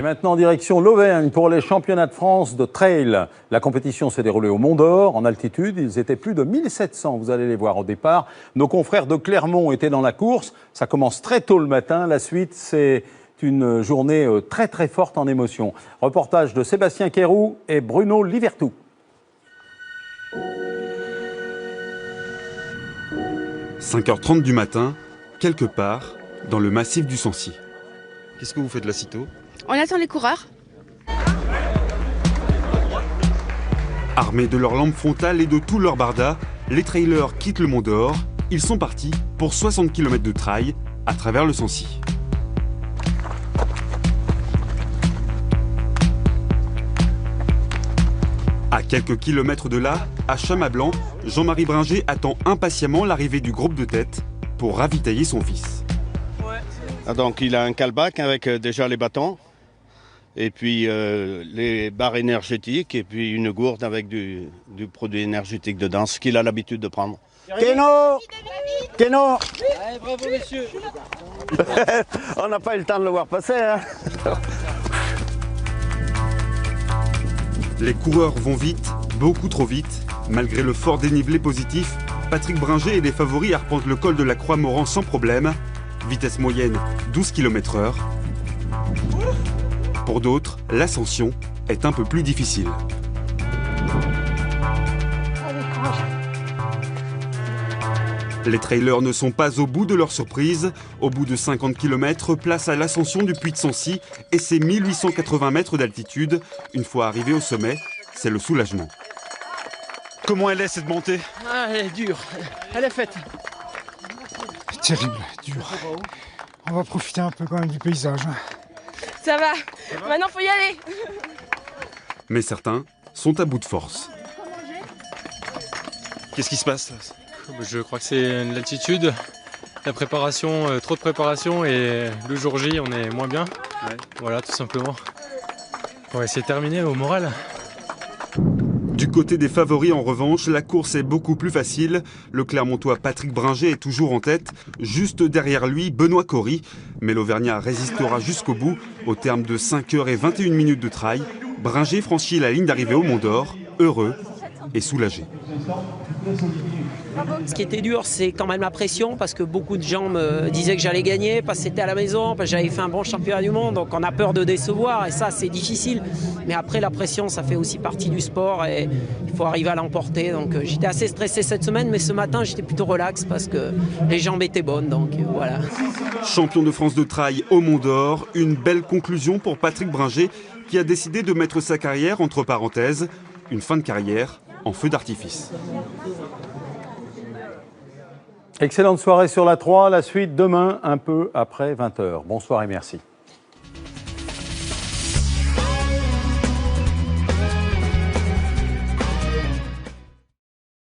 Et maintenant, direction l'Auvergne pour les championnats de France de trail. La compétition s'est déroulée au Mont d'Or, en altitude. Ils étaient plus de 1700, vous allez les voir au départ. Nos confrères de Clermont étaient dans la course. Ça commence très tôt le matin. La suite, c'est une journée très très forte en émotion. Reportage de Sébastien Quérou et Bruno Livertou. « 5h30 du matin, quelque part dans le massif du Sancy. Qu'est-ce que vous faites là si tôt ? On attend les coureurs. Armés de leurs lampes frontales et de tout leur barda, les trailers quittent le Mont d'Or. Ils sont partis pour 60 km de trail à travers le Sancy. À quelques kilomètres de là, à Chamablanc, Jean-Marie Bringer attend impatiemment l'arrivée du groupe de tête pour ravitailler son fils. Donc il a un calebac avec déjà les bâtons, et puis les barres énergétiques, et puis une gourde avec du produit énergétique dedans, ce qu'il a l'habitude de prendre. Keno, Ouais, bravo messieurs. On n'a pas eu le temps de le voir passer, hein. Les coureurs vont vite, beaucoup trop vite. Malgré le fort dénivelé positif, Patrick Bringer et les favoris arpentent le col de la Croix-Moran sans problème. Vitesse moyenne 12 km/h. Pour d'autres, l'ascension est un peu plus difficile. Les trailers ne sont pas au bout de leur surprise. Au bout de 50 km, place à l'ascension du Puy de Sancy et ses 1880 mètres d'altitude. Une fois arrivé au sommet, c'est le soulagement. Comment elle est cette montée ? Ah, elle est dure, elle est faite. Terrible, dur. On va profiter un peu quand même du paysage. Ça va. Maintenant, faut y aller. Mais certains sont à bout de force. Qu'est-ce qui se passe ? Je crois que c'est l'altitude, la préparation, trop de préparation et le jour J on est moins bien. Ouais. Voilà, tout simplement. On va essayer de terminer au moral. Du côté des favoris en revanche, la course est beaucoup plus facile. Le Clermontois Patrick Bringer est toujours en tête. Juste derrière lui, Benoît Cory. Mais l'Auvergnat résistera jusqu'au bout. Au terme de 5h21 de trail, Bringer franchit la ligne d'arrivée au Mont d'Or, heureux et soulagé. Ce qui était dur, c'est quand même la pression, parce que beaucoup de gens me disaient que j'allais gagner, parce que c'était à la maison, parce que j'avais fait un bon championnat du monde, donc on a peur de décevoir, et ça c'est difficile. Mais après la pression, ça fait aussi partie du sport, et il faut arriver à l'emporter. Donc j'étais assez stressé cette semaine, mais ce matin j'étais plutôt relax, parce que les jambes étaient bonnes, donc voilà. Champion de France de trail au Mont d'Or, une belle conclusion pour Patrick Bringer, qui a décidé de mettre sa carrière entre parenthèses, une fin de carrière en feu d'artifice. Excellente soirée sur la 3, la suite demain un peu après 20h. Bonsoir et merci.